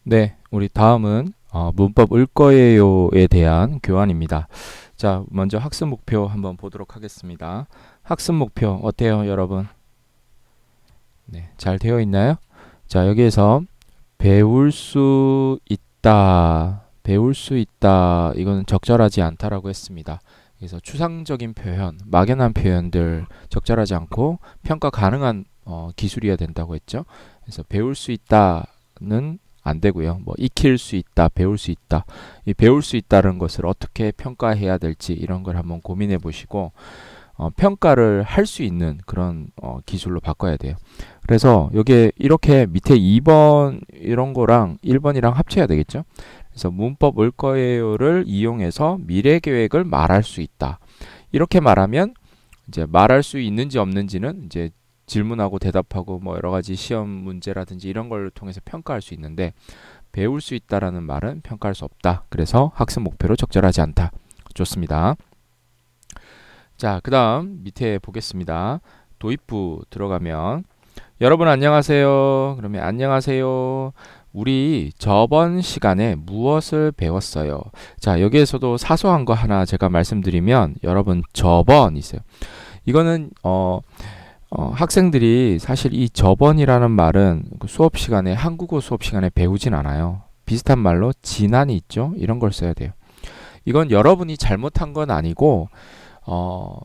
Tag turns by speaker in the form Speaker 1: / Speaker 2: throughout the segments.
Speaker 1: 네, 우리 다음은 문법 을 거예요에 대한 교환입니다. 자, 먼저 학습 목표 한번 보도록 하겠습니다. 학습 목표 어때요, 여러분? 네, 잘 되어 있나요? 자, 여기에서 배울 수 있다, 배울 수 있다, 이거는 적절하지 않다라고 했습니다. 그래서 추상적인 표현, 막연한 표현들 적절하지 않고 평가 가능한 기술이어야 된다고 했죠. 그래서 배울 수 있다는 안 되고요. 뭐 익힐 수 있다, 배울 수 있다. 이 배울 수 있다는 것을 어떻게 평가해야 될지 이런 걸 한번 고민해 보시고 평가를 할 수 있는 그런 기술로 바꿔야 돼요. 그래서 여기에 이렇게 밑에 2번 이런 거랑 1번이랑 합쳐야 되겠죠. 그래서 문법 올 거예요를 이용해서 미래 계획을 말할 수 있다. 이렇게 말하면 이제 말할 수 있는지 없는지는 이제 질문하고 대답하고 뭐 여러 가지 시험 문제라든지 이런 걸 통해서 평가할 수 있는데 배울 수 있다라는 말은 평가할 수 없다. 그래서 학습 목표로 적절하지 않다. 좋습니다. 자, 그 다음 밑에 보겠습니다. 도입부 들어가면 여러분 안녕하세요. 그러면 안녕하세요. 우리 저번 시간에 무엇을 배웠어요? 자, 여기에서도 사소한 거 하나 제가 말씀드리면 여러분 저번 있어요. 이거는 학생들이 사실 이 저번이라는 말은 수업 시간에 한국어 수업 시간에 배우진 않아요. 비슷한 말로 지난이 있죠. 이런 걸 써야 돼요. 이건 여러분이 잘못한 건 아니고 어,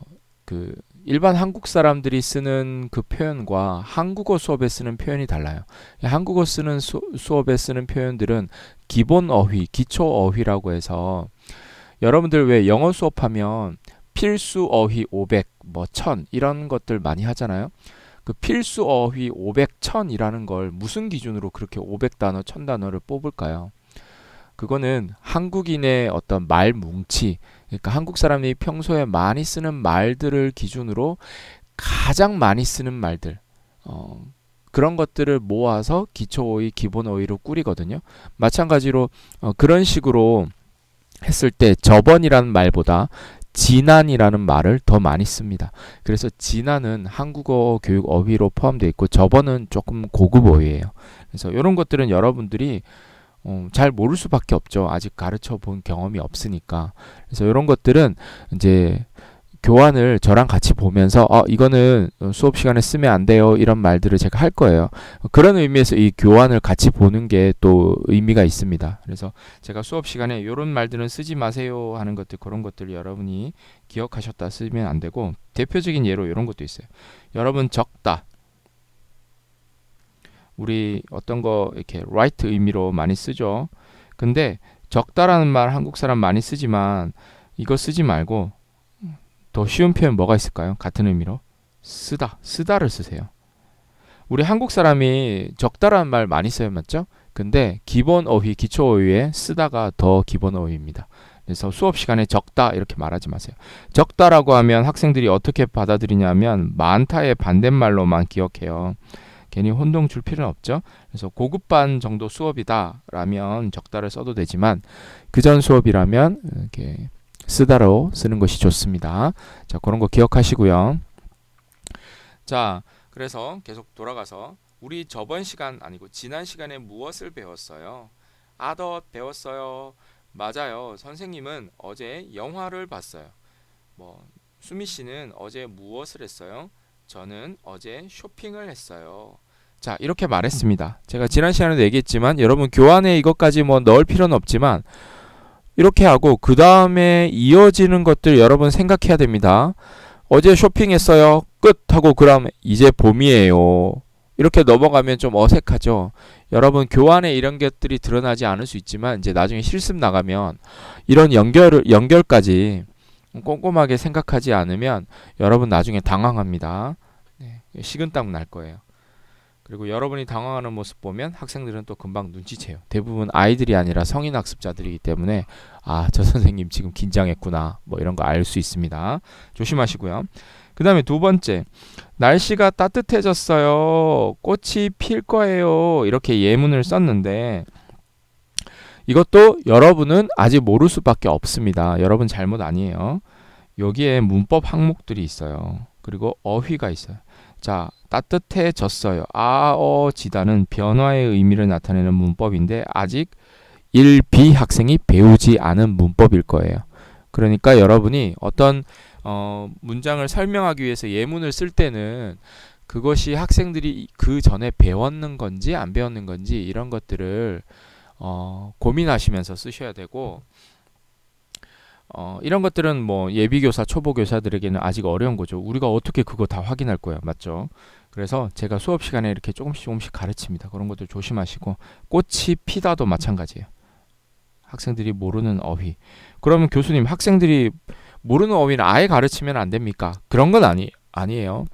Speaker 1: 그 일반 한국 사람들이 쓰는 그 표현과 한국어 수업에 쓰는 표현이 달라요. 한국어 쓰는 수업에 쓰는 표현들은 기본 어휘, 기초 어휘라고 해서 여러분들 왜 영어 수업하면 필수 어휘 500, 뭐 1000 이런 것들 많이 하잖아요. 그 필수 어휘 500, 1000이라는 걸 무슨 기준으로 그렇게 500단어, 1000단어를 뽑을까요? 그거는 한국인의 어떤 말 뭉치, 그러니까 한국 사람이 평소에 많이 쓰는 말들을 기준으로 가장 많이 쓰는 말들, 그런 것들을 모아서 기초어휘, 기본어휘로 꾸리거든요. 마찬가지로 그런 식으로 했을 때 저번이라는 말보다 지난이라는 말을 더 많이 씁니다. 그래서 지난은 한국어 교육 어휘로 포함되어 있고 저번은 조금 고급 어휘예요. 그래서 이런 것들은 여러분들이 잘 모를 수밖에 없죠. 아직 가르쳐 본 경험이 없으니까. 그래서 이런 것들은 이제 교환을 저랑 같이 보면서 이거는 수업 시간에 쓰면 안 돼요. 이런 말들을 제가 할 거예요. 그런 의미에서 이 교환을 같이 보는 게 또 의미가 있습니다. 그래서 제가 수업 시간에 이런 말들은 쓰지 마세요 하는 것들 그런 것들을 여러분이 기억하셨다 쓰면 안 되고 대표적인 예로 이런 것도 있어요. 여러분 적다. 우리 어떤 거 이렇게 write 의미로 많이 쓰죠. 근데 적다라는 말 한국 사람 많이 쓰지만 이거 쓰지 말고 더 쉬운 표현 뭐가 있을까요? 같은 의미로 쓰다, 쓰다를 쓰세요. 우리 한국 사람이 적다라는 말 많이 써요, 맞죠? 근데 기본 어휘, 기초 어휘에 쓰다가 더 기본 어휘입니다. 그래서 수업 시간에 적다 이렇게 말하지 마세요. 적다라고 하면 학생들이 어떻게 받아들이냐면 많다의 반대말로만 기억해요. 괜히 혼동 줄 필요는 없죠. 그래서 고급반 정도 수업이다라면 적다를 써도 되지만 그전 수업이라면 이렇게 쓰다로 쓰는 것이 좋습니다. 자, 그런 거 기억하시고요. 자, 그래서 계속 돌아가서 우리 저번 시간 아니고 지난 시간에 무엇을 배웠어요? 아덧 배웠어요. 맞아요. 선생님은 어제 영화를 봤어요. 뭐 수미 씨는 어제 무엇을 했어요? 저는 어제 쇼핑을 했어요. 자, 이렇게 말했습니다. 제가 지난 시간에도 얘기했지만 여러분 교환에 이것까지 뭐 넣을 필요는 없지만 이렇게 하고 그 다음에 이어지는 것들 여러분 생각해야 됩니다. 어제 쇼핑했어요. 끝 하고 그럼 이제 봄이에요. 이렇게 넘어가면 좀 어색하죠. 여러분 교환에 이런 것들이 드러나지 않을 수 있지만 이제 나중에 실습 나가면 이런 연결까지 꼼꼼하게 생각하지 않으면 여러분 나중에 당황합니다. 네, 식은땀 날 거예요. 그리고 여러분이 당황하는 모습 보면 학생들은 또 금방 눈치채요. 대부분 아이들이 아니라 성인 학습자들이기 때문에 저 선생님 지금 긴장했구나. 뭐 이런 거 알 수 있습니다. 조심하시고요. 그 다음에 두 번째, 날씨가 따뜻해졌어요. 꽃이 필 거예요. 이렇게 예문을 썼는데 이것도 여러분은 아직 모를 수밖에 없습니다. 여러분 잘못 아니에요. 여기에 문법 항목들이 있어요. 그리고 어휘가 있어요. 자, 따뜻해졌어요. 아어지다는 변화의 의미를 나타내는 문법인데 아직 1B 학생이 배우지 않은 문법일 거예요. 그러니까 여러분이 어떤 문장을 설명하기 위해서 예문을 쓸 때는 그것이 학생들이 그 전에 배웠는 건지 안 배웠는 건지 이런 것들을 고민하시면서 쓰셔야 되고, 이런 것들은 뭐 예비교사, 초보교사들에게는 아직 어려운 거죠. 우리가 어떻게 그거 다 확인할 거예요. 맞죠? 그래서 제가 수업 시간에 이렇게 조금씩 가르칩니다. 그런 것들 조심하시고, 꽃이 피다도 마찬가지예요. 학생들이 모르는 어휘. 그러면 교수님, 학생들이 모르는 어휘는 아예 가르치면 안 됩니까? 그런 건 아니에요.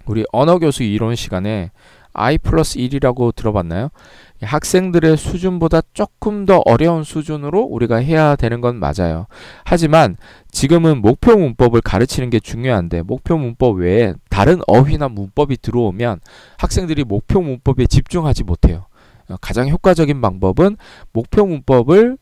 Speaker 1: 우리 언어교수 이론 시간에 I+1이라고 들어봤나요? 학생들의 수준보다 조금 더 어려운 수준으로 우리가 해야 되는 건 맞아요. 하지만 지금은 목표 문법을 가르치는 게 중요한데, 목표 문법 외에 다른 어휘나 문법이 들어오면 학생들이 목표 문법에 집중하지 못해요. 가장 효과적인 방법은 목표 문법을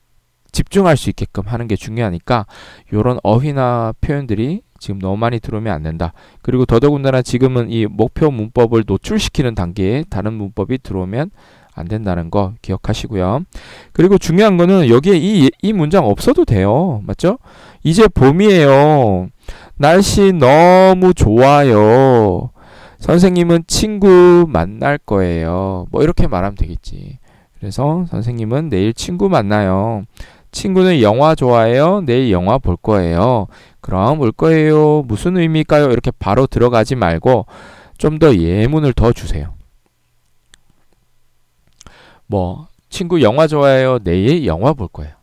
Speaker 1: 집중할 수 있게끔 하는 게 중요하니까, 이런 어휘나 표현들이 지금 너무 많이 들어오면 안 된다. 그리고 더더군다나 지금은 이 목표 문법을 노출시키는 단계에 다른 문법이 들어오면 안 된다는 거 기억하시고요. 그리고 중요한 거는 여기에 이 문장 없어도 돼요. 맞죠? 이제 봄이에요. 날씨 너무 좋아요. 선생님은 친구 만날 거예요. 뭐 이렇게 말하면 되겠지. 그래서 선생님은 내일 친구 만나요. 친구는 영화 좋아해요? 내일 영화 볼 거예요. 그럼 올 거예요. 무슨 의미일까요? 이렇게 바로 들어가지 말고 좀 더 예문을 더 주세요. 뭐 친구 영화 좋아해요? 내일 영화 볼 거예요.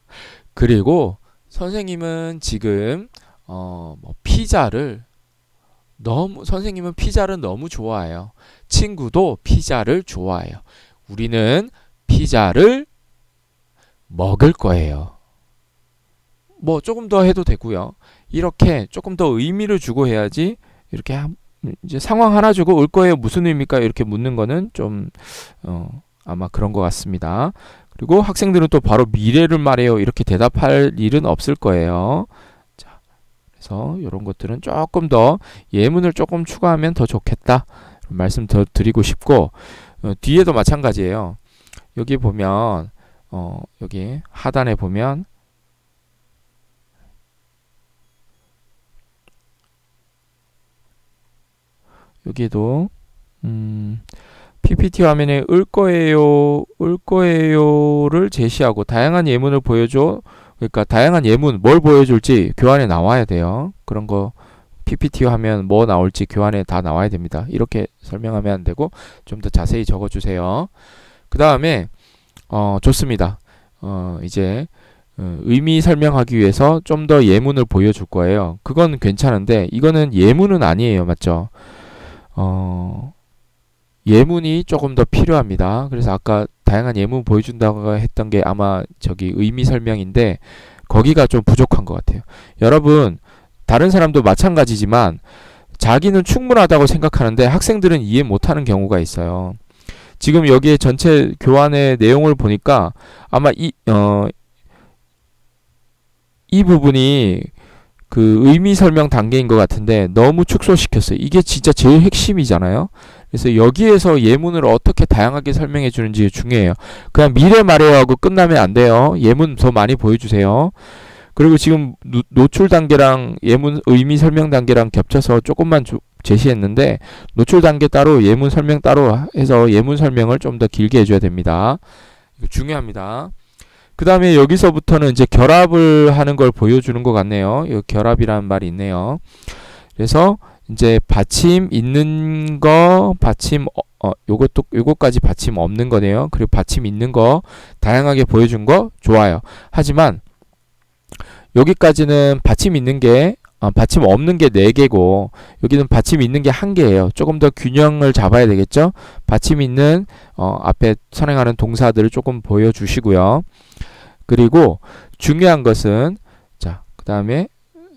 Speaker 1: 그리고 선생님은 지금 선생님은 피자를 너무 좋아해요. 친구도 피자를 좋아해요. 우리는 피자를 먹을 거예요. 뭐 조금 더 해도 되고요. 이렇게 조금 더 의미를 주고 해야지, 이렇게 이제 상황 하나 주고 올 거예요. 무슨 의미일까? 이렇게 묻는 거는 좀 아마 그런 것 같습니다. 그리고 학생들은 또 바로 미래를 말해요. 이렇게 대답할 일은 없을 거예요. 자, 그래서 이런 것들은 조금 더 예문을 조금 추가하면 더 좋겠다. 말씀 더 드리고 싶고, 뒤에도 마찬가지예요. 여기 보면 여기 하단에 보면 여기도 PPT 화면에 을 거예요를 제시하고 다양한 예문을 보여줘. 그러니까 다양한 예문 뭘 보여줄지 교환에 나와야 돼요. 그런 거 PPT 화면 뭐 나올지 교환에 다 나와야 됩니다. 이렇게 설명하면 안 되고 좀 더 자세히 적어주세요. 그 다음에 좋습니다. 이제 의미 설명하기 위해서 좀 더 예문을 보여줄 거예요. 그건 괜찮은데 이거는 예문은 아니에요. 맞죠? 예문이 조금 더 필요합니다. 그래서 아까 다양한 예문 보여준다고 했던 게 아마 저기 의미 설명인데 거기가 좀 부족한 것 같아요. 여러분, 다른 사람도 마찬가지지만 자기는 충분하다고 생각하는데 학생들은 이해 못하는 경우가 있어요. 지금 여기에 전체 교환의 내용을 보니까 아마 이 부분이 그 의미 설명 단계인 것 같은데 너무 축소시켰어요. 이게 진짜 제일 핵심이잖아요. 그래서 여기에서 예문을 어떻게 다양하게 설명해 주는지 중요해요. 그냥 미래 말해요 하고 끝나면 안 돼요. 예문 더 많이 보여주세요. 그리고 지금 노출 단계랑 예문 의미 설명 단계랑 겹쳐서 조금만 제시했는데 노출 단계 따로 예문 설명 따로 해서 예문 설명을 좀 더 길게 해줘야 됩니다. 이거 중요합니다. 그 다음에 여기서부터는 이제 결합을 하는 걸 보여주는 것 같네요. 이 결합이라는 말이 있네요. 그래서 이제 받침 있는 거, 받침 요것까지 받침 없는 거네요. 그리고 받침 있는 거 다양하게 보여준 거 좋아요. 하지만 여기까지는 받침 있는 게 받침 없는 게 4개고 여기는 받침 있는 게 1개예요. 조금 더 균형을 잡아야 되겠죠? 받침 있는 앞에 선행하는 동사들을 조금 보여주시고요. 그리고 중요한 것은 자, 그 다음에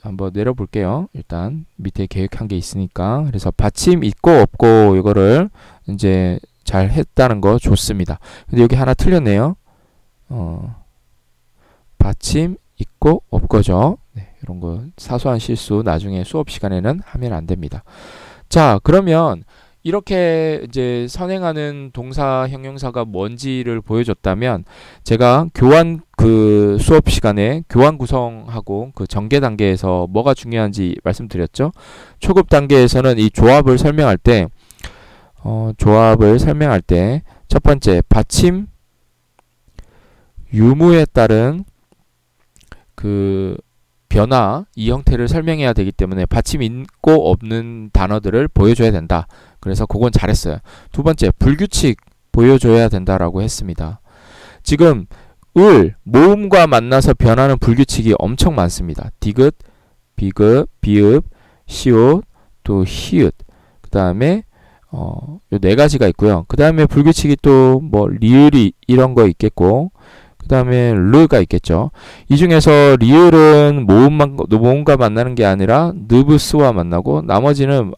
Speaker 1: 한번 내려볼게요. 일단 밑에 계획한 게 있으니까. 그래서 받침 있고 없고 이거를 이제 잘 했다는 거 좋습니다. 근데 여기 하나 틀렸네요. 받침 있고 없고죠. 네, 이런 거 사소한 실수 나중에 수업 시간에는 하면 안 됩니다. 자, 그러면 이렇게 이제 선행하는 동사 형용사가 뭔지를 보여줬다면 제가 교환 그 수업 시간에 교환 구성하고 그 전개 단계에서 뭐가 중요한지 말씀드렸죠. 초급 단계에서는 이 조합을 설명할 때 첫 번째 받침 유무에 따른 그 변화, 이 형태를 설명해야 되기 때문에 받침 있고 없는 단어들을 보여줘야 된다. 그래서 그건 잘했어요. 두 번째, 불규칙 보여줘야 된다라고 했습니다. 지금 모음과 만나서 변하는 불규칙이 엄청 많습니다. 디귿, 비귿, 비읍, 시옷, 또 히읗. 그 다음에 요 네 가지가 있고요. 그 다음에 불규칙이 또 뭐 리을이 이런 거 있겠고, 그 다음에 르가 있겠죠. 이 중에서 리을은 모음과 만나는 게 아니라 느브스와 만나고, 나머지는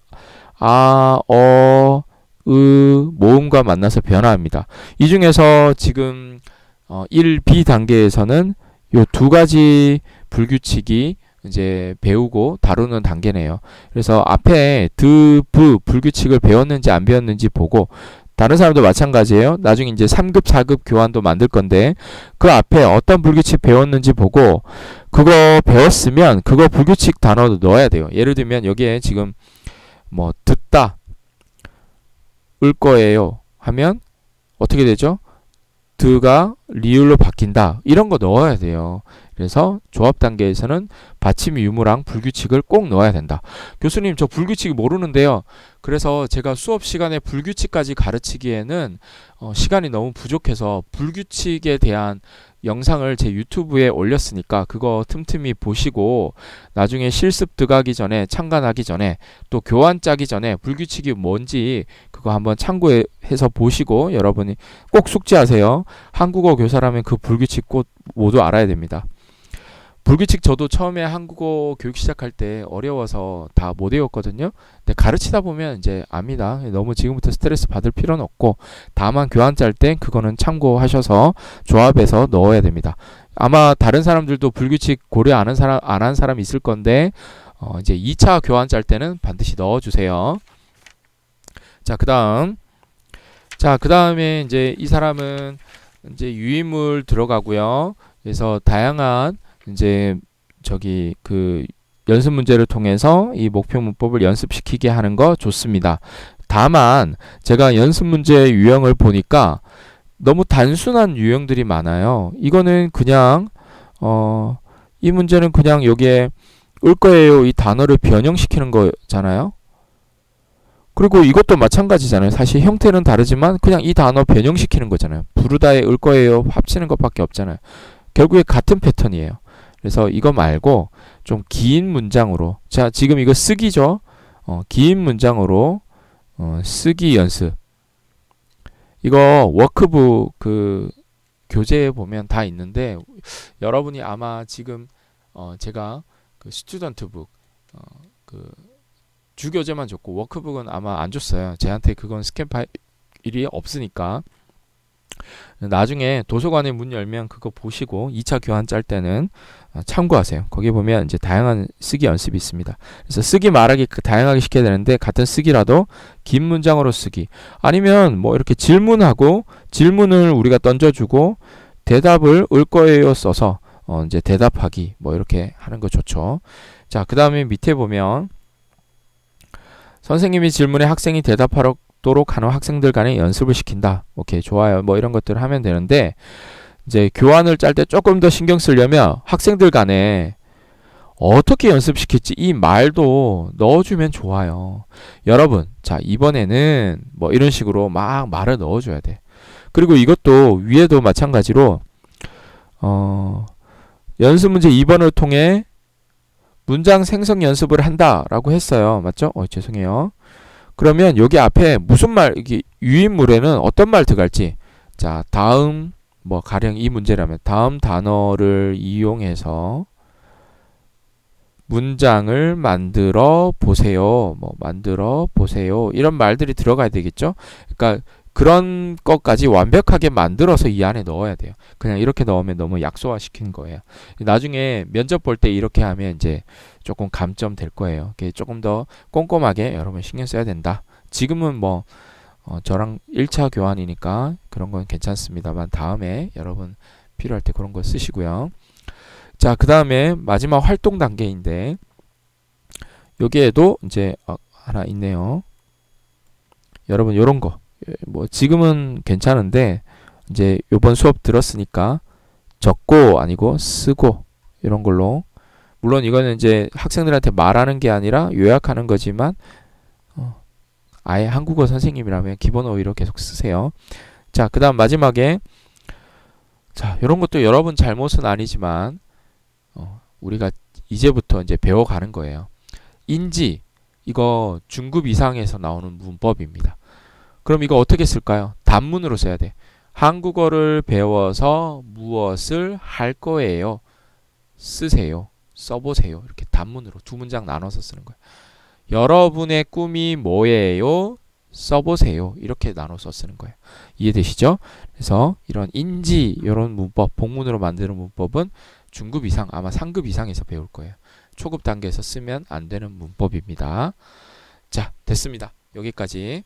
Speaker 1: 모음과 만나서 변화합니다. 이 중에서 지금 1B 단계에서는 요 두 가지 불규칙이 이제 배우고 다루는 단계네요. 그래서 앞에 불규칙을 배웠는지 안 배웠는지 보고, 다른 사람도 마찬가지예요. 나중에 이제 3급, 4급 교환도 만들 건데 그 앞에 어떤 불규칙 배웠는지 보고 그거 배웠으면 그거 불규칙 단어도 넣어야 돼요. 예를 들면 여기에 지금 뭐 듣다, 을 거예요 하면 어떻게 되죠? 드가 리을로 바뀐다. 이런 거 넣어야 돼요. 그래서 조합 단계에서는 받침 유무랑 불규칙을 꼭 넣어야 된다. 교수님, 저 불규칙 모르는데요. 그래서 제가 수업 시간에 불규칙까지 가르치기에는 시간이 너무 부족해서 불규칙에 대한 영상을 제 유튜브에 올렸으니까 그거 틈틈이 보시고 나중에 실습 들어가기 전에, 참관하기 전에, 또 교환 짜기 전에 불규칙이 뭔지 그거 한번 참고해서 보시고 여러분이 꼭 숙지하세요. 한국어 교사라면 그 불규칙 꼭 모두 알아야 됩니다. 불규칙 저도 처음에 한국어 교육 시작할 때 어려워서 다 못 외웠거든요. 근데 가르치다 보면 이제 압니다. 너무 지금부터 스트레스 받을 필요는 없고, 다만 교환 짤 때 그거는 참고하셔서 조합해서 넣어야 됩니다. 아마 다른 사람들도 불규칙 고려 안 한 사람 있을 건데 이제 2차 교환 짤 때는 반드시 넣어주세요. 자, 그 다음에 이제 이 사람은 이제 유인물 들어가고요. 그래서 다양한 이제 그 연습 문제를 통해서 이 목표 문법을 연습시키게 하는 거 좋습니다. 다만 제가 연습 문제의 유형을 보니까 너무 단순한 유형들이 많아요. 이거는 그냥 이 문제는 그냥 여기에 올 거예요 이 단어를 변형시키는 거잖아요. 그리고 이것도 마찬가지잖아요. 사실 형태는 다르지만 그냥 이 단어 변형시키는 거잖아요. 부르다에 올 거예요 합치는 것밖에 없잖아요. 결국에 같은 패턴이에요. 그래서 이거 말고 좀 긴 문장으로, 자 지금 이거 쓰기죠. 긴 문장으로 쓰기 연습. 이거 워크북 그 교재에 보면 다 있는데 여러분이 아마 지금 제가 그 스튜던트북 그 주교재만 줬고 워크북은 아마 안 줬어요. 제한테 그건 스캔 파일이 없으니까. 나중에 도서관에 문 열면 그거 보시고 2차 교환 짤 때는 참고하세요. 거기 보면 이제 다양한 쓰기 연습이 있습니다. 그래서 쓰기 말하기 다양하게 시켜야 되는데 같은 쓰기라도 긴 문장으로 쓰기, 아니면 뭐 이렇게 질문을 우리가 던져주고 대답을 을 거예요 써서 이제 대답하기 뭐 이렇게 하는 거 좋죠. 자, 그 다음에 밑에 보면 선생님이 질문에 학생이 대답하도록 하는 학생들 간의 연습을 시킨다. 오케이, 좋아요. 뭐 이런 것들을 하면 되는데 이제 교환을 짤 때 조금 더 신경 쓰려면 학생들 간에 어떻게 연습시킬지 이 말도 넣어주면 좋아요. 여러분, 자 이번에는 뭐 이런 식으로 막 말을 넣어줘야 돼. 그리고 이것도 위에도 마찬가지로 연습 문제 2번을 통해 문장 생성 연습을 한다라고 했어요. 맞죠? 죄송해요. 그러면 여기 앞에 무슨 말, 이게 유인물에는 어떤 말 들어갈지, 자 다음 뭐 가령 이 문제라면 다음 단어를 이용해서 문장을 만들어 보세요. 뭐 만들어 보세요. 이런 말들이 들어가야 되겠죠? 그러니까 그런 것까지 완벽하게 만들어서 이 안에 넣어야 돼요. 그냥 이렇게 넣으면 너무 약소화 시키는 거예요. 나중에 면접 볼 때 이렇게 하면 이제 조금 감점 될 거예요. 조금 더 꼼꼼하게 여러분 신경 써야 된다. 지금은 뭐 저랑 1차 교환이니까 그런 건 괜찮습니다만 다음에 여러분 필요할 때 그런 거 쓰시고요. 자, 그 다음에 마지막 활동 단계인데 여기에도 이제 하나 있네요. 여러분 요런 거 뭐 지금은 괜찮은데 이제 요번 수업 들었으니까 적고 아니고 쓰고 이런 걸로, 물론 이거는 이제 학생들한테 말하는 게 아니라 요약하는 거지만 아예 한국어 선생님이라면 기본 어휘로 계속 쓰세요. 자, 그 다음 마지막에 자, 이런 것도 여러분 잘못은 아니지만 우리가 이제부터 이제 배워가는 거예요. 인지, 이거 중급 이상에서 나오는 문법입니다. 그럼 이거 어떻게 쓸까요? 단문으로 써야 돼. 한국어를 배워서 무엇을 할 거예요? 쓰세요. 써보세요. 이렇게 단문으로 두 문장 나눠서 쓰는 거예요. 여러분의 꿈이 뭐예요? 써보세요. 이렇게 나눠서 쓰는 거예요. 이해되시죠? 그래서 이런 인지, 이런 문법, 복문으로 만드는 문법은 중급 이상, 아마 상급 이상에서 배울 거예요. 초급 단계에서 쓰면 안 되는 문법입니다. 자, 됐습니다. 여기까지.